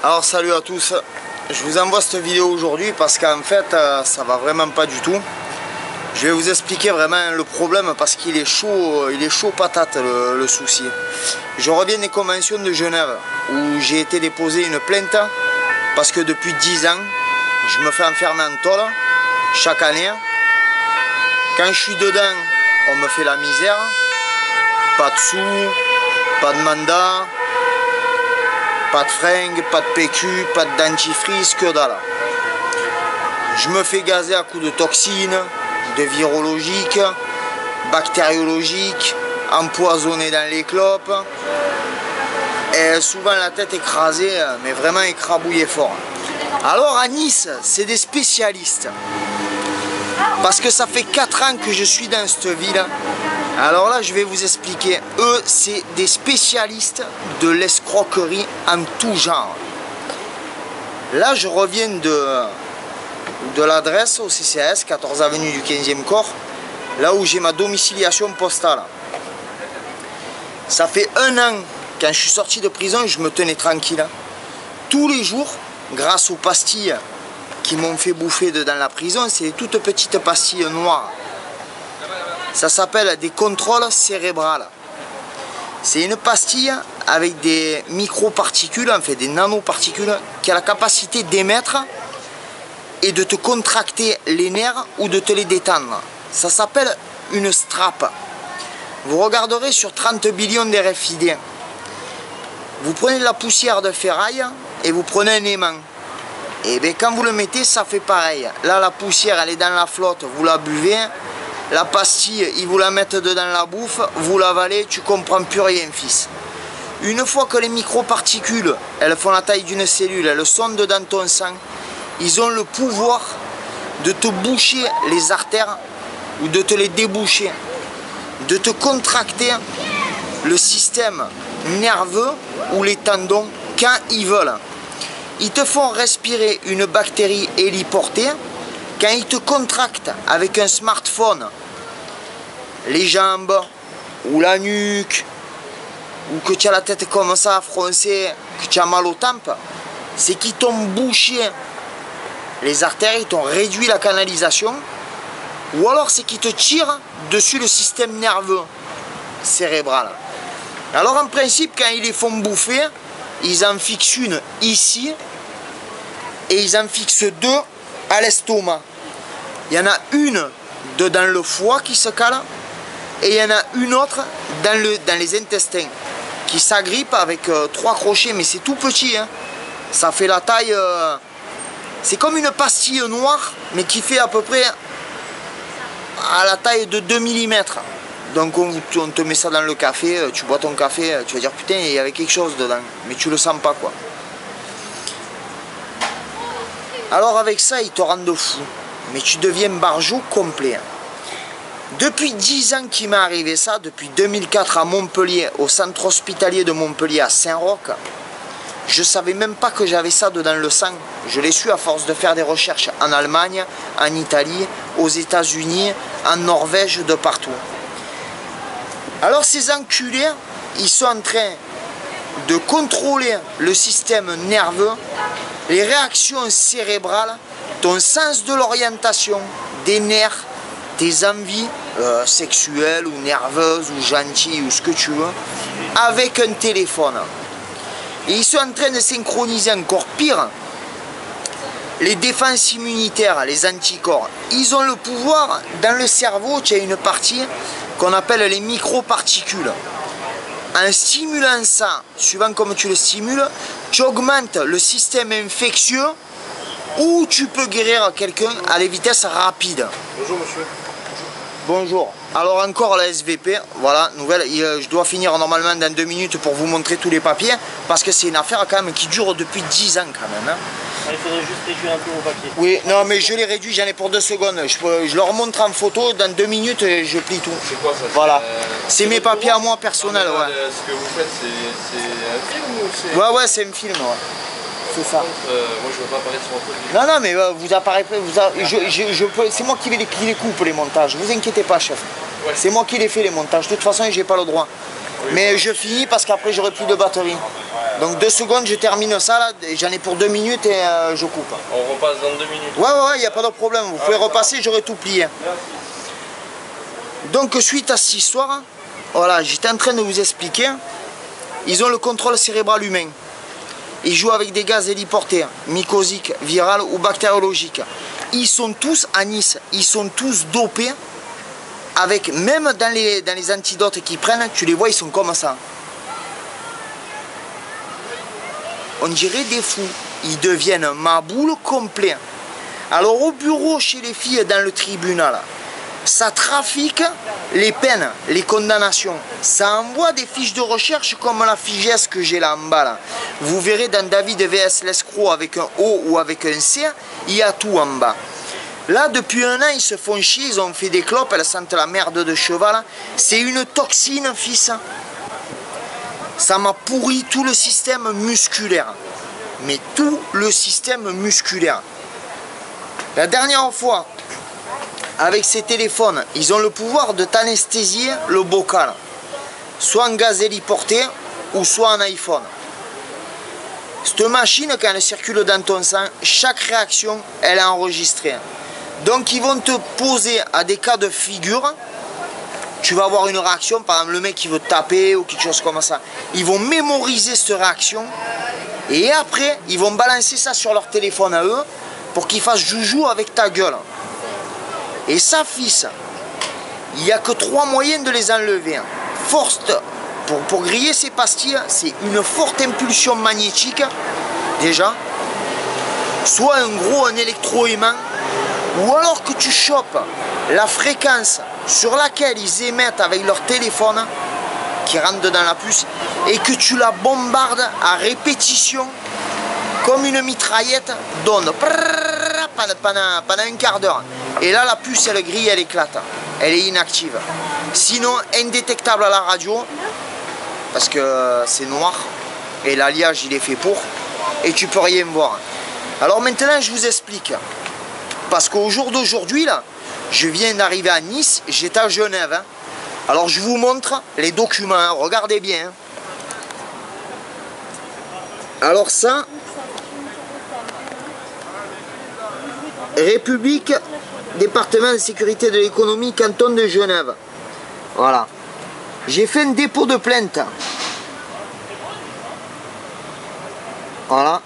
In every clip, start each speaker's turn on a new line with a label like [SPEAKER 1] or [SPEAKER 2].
[SPEAKER 1] Alors salut à tous, je vous envoie cette vidéo aujourd'hui parce qu'en fait ça va vraiment pas du tout. Je vais vous expliquer vraiment le problème parce qu'il est chaud patate le souci. Je reviens des conventions de Genève où j'ai été déposer une plainte parce que depuis 10 ans je me fais enfermer en tôle chaque année. Quand je suis dedans on me fait la misère, pas de sous, pas de mandat, pas de fringues, pas de PQ, pas de dentifrice, que dalle. Je me fais gazer à coups de toxines, de virologiques, bactériologiques, empoisonné dans les clopes. Et souvent la tête écrasée, mais vraiment écrabouillée fort. Alors à Nice, c'est des spécialistes. Parce que ça fait 4 ans que je suis dans cette ville. Alors là, je vais vous expliquer. Eux, c'est des spécialistes de l'escroquerie en tout genre. Là, je reviens de l'adresse au CCAS, 14 avenue du 15e corps, là où j'ai ma domiciliation postale. Ça fait 1 an, quand je suis sorti de prison, je me tenais tranquille. Tous les jours, grâce aux pastilles qui m'ont fait bouffer dans la prison, c'est des toutes petites pastilles noires. Ça s'appelle des contrôles cérébrales. C'est une pastille avec des microparticules, en fait des nanoparticules, qui a la capacité d'émettre et de te contracter les nerfs ou de te les détendre. Ça s'appelle une strap. Vous regarderez sur 30 billions d'RFID. Vous prenez de la poussière de ferraille et vous prenez un aimant. Et bien quand vous le mettez, ça fait pareil. Là, la poussière, elle est dans la flotte, vous la buvez. La pastille, ils vous la mettent dedans la bouffe, vous l'avalez, tu comprends plus rien, fils. Une fois que les microparticules, elles font la taille d'une cellule, elles sont dans ton sang, ils ont le pouvoir de te boucher les artères ou de te les déboucher, de te contracter le système nerveux ou les tendons quand ils veulent. Ils te font respirer une bactérie héliportée. Quand ils te contractent avec un smartphone, les jambes ou la nuque, ou que tu as la tête comme ça froncée, que tu as mal aux tempes, c'est qu'ils t'ont bouché les artères, ils t'ont réduit la canalisation, ou alors c'est qu'ils te tirent dessus le système nerveux cérébral. Alors en principe, quand ils les font bouffer, ils en fixent une ici, et ils en fixent 2 à l'estomac. Il y en a une dans le foie qui se cale et il y en a une autre dans les intestins qui s'agrippe avec 3 crochets, mais c'est tout petit, hein. Ça fait la taille, c'est comme une pastille noire mais qui fait à peu près à la taille de 2 mm. Donc on te met ça dans le café, tu bois ton café, tu vas dire putain il y avait quelque chose dedans, mais tu le sens pas quoi. Alors avec ça ils te rendent fou. Mais tu deviens barjot complet. Depuis 10 ans qu'il m'est arrivé ça, depuis 2004 à Montpellier, au centre hospitalier de Montpellier à Saint-Roch, je ne savais même pas que j'avais ça dans le sang. Je l'ai su à force de faire des recherches en Allemagne, en Italie, aux États-Unis, en Norvège, de partout. Alors ces enculés, ils sont en train de contrôler le système nerveux, les réactions cérébrales, ton sens de l'orientation, des nerfs, tes envies sexuelles ou nerveuses ou gentilles ou ce que tu veux, avec un téléphone. Et ils sont en train de synchroniser encore pire les défenses immunitaires, les anticorps. Ils ont le pouvoir, dans le cerveau, tu as une partie qu'on appelle les microparticules. En stimulant ça, suivant comme tu le stimules, tu augmentes le système infectieux ou tu peux guérir quelqu'un à des vitesses rapides.
[SPEAKER 2] Bonjour monsieur.
[SPEAKER 1] Bonjour. Alors encore la SVP, voilà, nouvelle. Je dois finir normalement dans 2 minutes pour vous montrer tous les papiers, parce que c'est une affaire quand même qui dure depuis 10 ans quand même. Hein.
[SPEAKER 2] Il faudrait juste réduire un peu vos papiers.
[SPEAKER 1] Oui, non mais je les réduis, j'en ai pour 2 secondes. Je leur montre en photo, dans 2 minutes je plie tout.
[SPEAKER 2] C'est quoi ça?
[SPEAKER 1] Voilà. C'est mes papiers à moi personnels. Ouais.
[SPEAKER 2] Ce que vous faites, c'est un film ou c'est...
[SPEAKER 1] Ouais, c'est un film. Ouais. C'est ça.
[SPEAKER 2] Moi je veux pas apparaître sur un truc.
[SPEAKER 1] Non, mais vous apparaîtrez, c'est moi qui les coupe les montages, vous inquiétez pas chef. Ouais. C'est moi qui les fais les montages, de toute façon j'ai pas le droit. Oui, mais je finis parce qu'après j'aurai plus de batterie. Donc 2 secondes, je termine ça là, j'en ai pour 2 minutes et je coupe.
[SPEAKER 2] On repasse dans 2 minutes.
[SPEAKER 1] Ouais, il n'y a pas de problème, vous pouvez repasser, j'aurai tout plié.
[SPEAKER 2] Merci.
[SPEAKER 1] Donc suite à cette histoire, voilà, j'étais en train de vous expliquer, ils ont le contrôle cérébral humain. Ils jouent avec des gaz héliportés, mycosiques, virales ou bactériologiques. Ils sont tous à Nice, ils sont tous dopés, avec, même dans les antidotes qu'ils prennent, tu les vois, ils sont comme ça. On dirait des fous, ils deviennent maboules complets. Alors au bureau, chez les filles, dans le tribunal, ça trafique les peines, les condamnations. Ça envoie des fiches de recherche comme la fichesse que j'ai là en bas. Là. Vous verrez dans David vs l'escroc avec un O ou avec un C, il y a tout en bas. Là, depuis 1 an, ils se font chier, ils ont fait des clopes, elles sentent la merde de cheval. C'est une toxine, fils. Ça m'a pourri tout le système musculaire. Mais tout le système musculaire. La dernière fois, avec ces téléphones, ils ont le pouvoir de t'anesthésier le bocal. Soit en gaz héliporté ou soit en iPhone. Cette machine, quand elle circule dans ton sang, chaque réaction, elle est enregistrée. Donc ils vont te poser à des cas de figure. Tu vas avoir une réaction, par exemple le mec qui veut te taper ou quelque chose comme ça. Ils vont mémoriser cette réaction. Et après, ils vont balancer ça sur leur téléphone à eux pour qu'ils fassent joujou avec ta gueule. Et ça, fils, il n'y a que 3 moyens de les enlever. Force, pour griller ces pastilles, c'est une forte impulsion magnétique, déjà. Soit un électroaimant, ou alors que tu chopes la fréquence sur laquelle ils émettent avec leur téléphone, qui rentre dans la puce, et que tu la bombardes à répétition, comme une mitraillette, donne pendant un quart d'heure. Et là, la puce, elle grille, elle éclate. Elle est inactive. Sinon, indétectable à la radio, parce que c'est noir, et l'alliage, il est fait pour, et tu peux rien voir. Alors maintenant, je vous explique. Parce qu'au jour d'aujourd'hui, là, je viens d'arriver à Nice, j'étais à Genève. Hein. Alors, je vous montre les documents, hein, regardez bien. Hein. Alors ça, République, département de sécurité de l'économie, canton de Genève. Voilà. J'ai fait un dépôt de plainte. Voilà.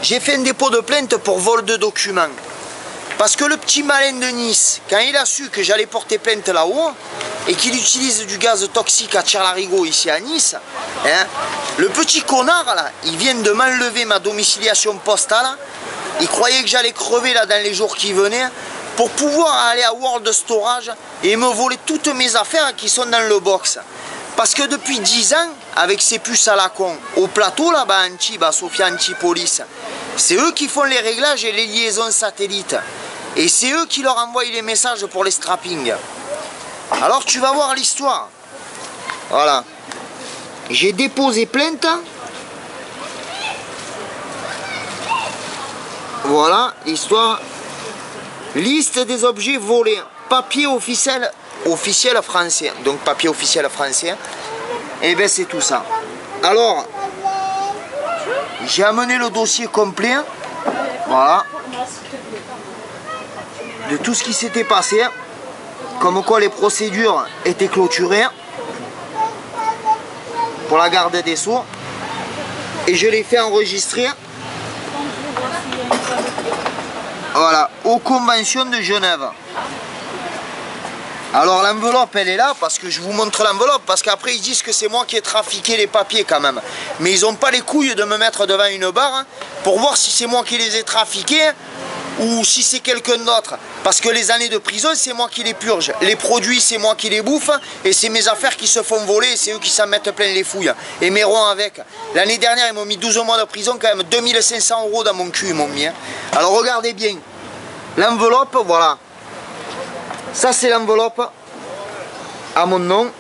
[SPEAKER 1] J'ai fait un dépôt de plainte pour vol de documents. Parce que le petit malin de Nice, quand il a su que j'allais porter plainte là-haut, et qu'il utilise du gaz toxique à Tire-Larigot ici à Nice, hein, le petit connard là, il vient de m'enlever ma domiciliation postale, il croyait que j'allais crever là dans les jours qui venaient, pour pouvoir aller à World Storage et me voler toutes mes affaires qui sont dans le box. Parce que depuis 10 ans, avec ces puces à la con, au plateau là-bas, Antibes, à Sofia Antipolis, c'est eux qui font les réglages et les liaisons satellites. Et c'est eux qui leur envoient les messages pour les strappings. Alors tu vas voir l'histoire. Voilà. J'ai déposé plainte. Voilà l'histoire. Liste des objets volés. Papier officiel français. Donc papier officiel français. Et bien c'est tout ça. Alors, j'ai amené le dossier complet. Voilà. De tout ce qui s'était passé. Comme quoi les procédures étaient clôturées pour la garde des Sceaux. Et je l'ai fait enregistrer. Voilà, aux conventions de Genève. Alors l'enveloppe elle est là parce que je vous montre l'enveloppe parce qu'après ils disent que c'est moi qui ai trafiqué les papiers quand même. Mais ils n'ont pas les couilles de me mettre devant une barre pour voir si c'est moi qui les ai trafiqués ou si c'est quelqu'un d'autre. Parce que les années de prison c'est moi qui les purge. Les produits c'est moi qui les bouffe et c'est mes affaires qui se font voler et c'est eux qui s'en mettent plein les fouilles. Et mes ronds avec. L'année dernière ils m'ont mis 12 mois de prison quand même, 2500 € dans mon cul ils m'ont mis. Alors regardez bien. L'enveloppe voilà. Ça c'est l'enveloppe à mon nom.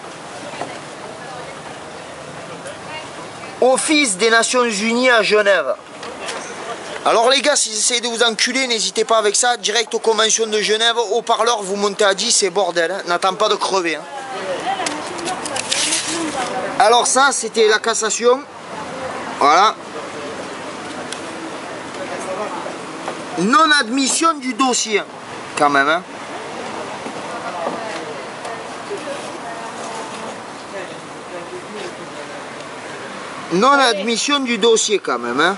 [SPEAKER 1] Office des Nations Unies à Genève. Alors les gars, si vous essayez de vous enculer, n'hésitez pas avec ça, direct aux conventions de Genève, haut-parleur, vous montez à 10, c'est bordel, hein. N'attends pas de crever. Hein. Alors ça, c'était la cassation. Voilà. Non-admission du dossier, quand même. Hein. Non-admission du dossier, quand même. Hein.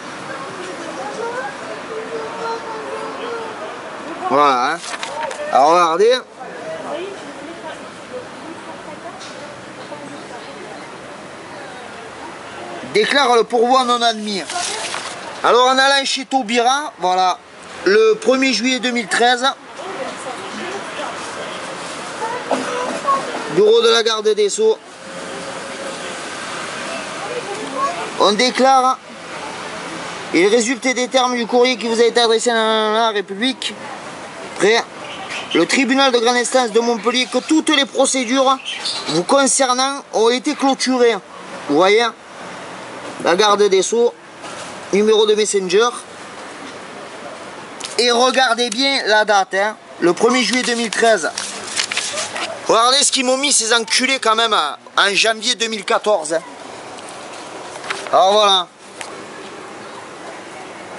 [SPEAKER 1] Voilà. Hein. Alors regardez. Déclare le pourvoi non admis. Alors en allant chez Taubira, voilà, le 1er juillet 2013, bureau de la garde des Sceaux, on déclare, il résulte des termes du courrier qui vous a été adressé à la République, prêt, le tribunal de grande instance de Montpellier, que toutes les procédures vous concernant ont été clôturées. Vous voyez, la garde des Sceaux, numéro de Messenger. Et regardez bien la date, hein, le 1er juillet 2013. Regardez ce qu'ils m'ont mis ces enculés quand même en janvier 2014. Hein. Alors voilà.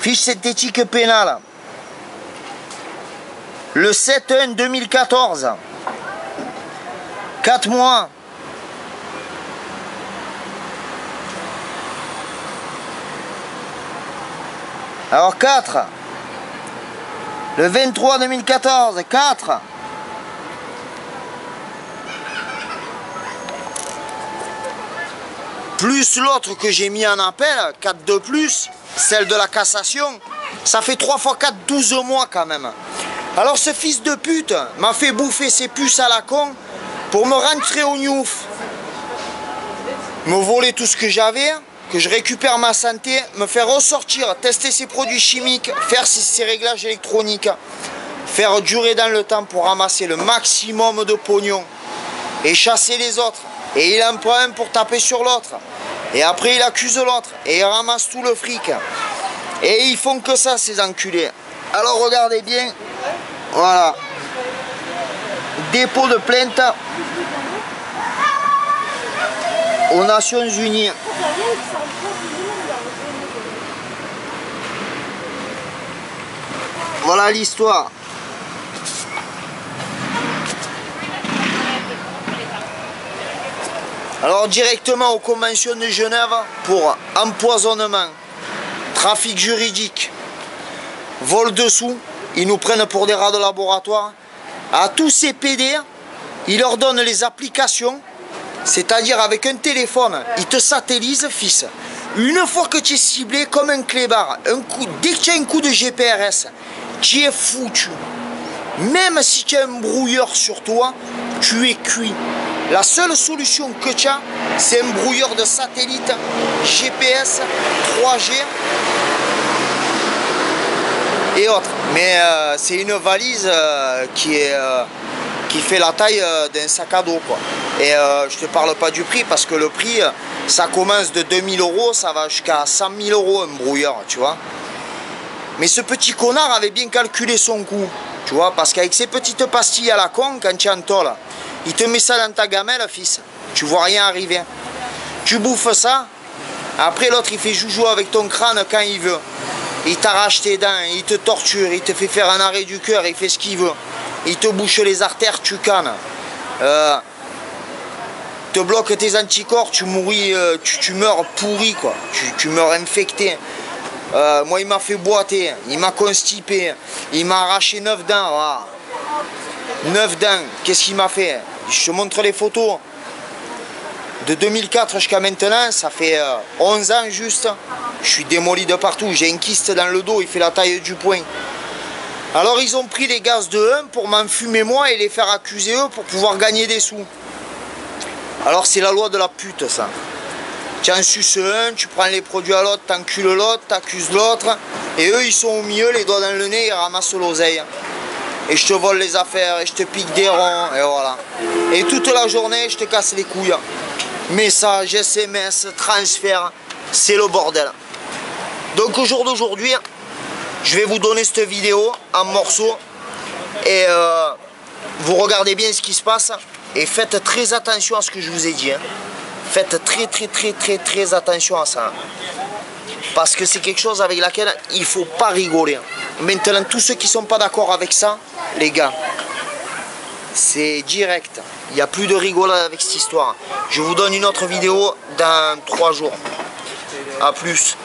[SPEAKER 1] Fiche synthétique pénale. Le 7/1/2014. 4 mois. Alors 4. Le 23/2014, 4. Plus l'autre que j'ai mis en appel, 4 de plus, celle de la cassation, ça fait 3 x 4, 12 mois quand même. Alors ce fils de pute m'a fait bouffer ses puces à la con pour me rentrer au Newf. Me voler tout ce que j'avais, que je récupère ma santé, me faire ressortir, tester ses produits chimiques, faire ses réglages électroniques, faire durer dans le temps pour ramasser le maximum de pognon et chasser les autres. Et il en prend un pour taper sur l'autre. Et après il accuse l'autre et il ramasse tout le fric. Et ils font que ça, ces enculés. Alors regardez bien, voilà, dépôt de plainte aux Nations Unies. Voilà l'histoire. Alors directement aux conventions de Genève pour empoisonnement, trafic juridique, vol de sous, ils nous prennent pour des rats de laboratoire. À tous ces PD, ils leur donnent les applications, c'est-à-dire avec un téléphone, ils te satellisent, fils. Une fois que tu es ciblé comme un clébard, dès que tu as un coup de GPRS, tu es foutu. Même si tu as un brouilleur sur toi, tu es cuit. La seule solution que tu as, c'est un brouilleur de satellite, GPS, 3G et autres. Mais c'est une valise qui fait la taille d'un sac à dos, quoi. Et je te parle pas du prix, parce que le prix, ça commence de 2000 €, ça va jusqu'à 100 000 € un brouilleur, tu vois. Mais ce petit connard avait bien calculé son coût, tu vois, parce qu'avec ces petites pastilles à la con, quand tu es en tôle, il te met ça dans ta gamelle, fils, tu vois rien arriver. Tu bouffes ça, après l'autre il fait joujou avec ton crâne quand il veut. Il t'arrache tes dents, il te torture, il te fait faire un arrêt du cœur, il fait ce qu'il veut. Il te bouche les artères, tu cannes. Te bloque tes anticorps, tu meurs pourri, quoi. Tu meurs infecté. Moi il m'a fait boiter, il m'a constipé, il m'a arraché 9 dents. Voilà. 9 dents, qu'est-ce qu'il m'a fait? Je te montre les photos. De 2004 jusqu'à maintenant, ça fait 11 ans juste. Je suis démoli de partout, j'ai un kyste dans le dos, il fait la taille du poing. Alors ils ont pris les gaz de 1 pour m'enfumer moi et les faire accuser eux pour pouvoir gagner des sous. Alors c'est la loi de la pute, ça. Tu en suces un, tu prends les produits à l'autre, t'encules l'autre, t'accuses l'autre. Et eux ils sont au milieu, les doigts dans le nez, ils ramassent l'oseille. Et je te vole les affaires, et je te pique des ronds, et voilà. Et toute la journée, je te casse les couilles. Messages, SMS, transferts, c'est le bordel. Donc au jour d'aujourd'hui, Je vais vous donner cette vidéo en morceaux et vous regardez bien ce qui se passe et faites très attention à ce que je vous ai dit. Hein. Faites très attention à ça. Parce que c'est quelque chose avec laquelle il ne faut pas rigoler. Maintenant, tous ceux qui ne sont pas d'accord avec ça, les gars, c'est direct. Il n'y a plus de rigolade avec cette histoire. Je vous donne une autre vidéo dans 3 jours. A plus.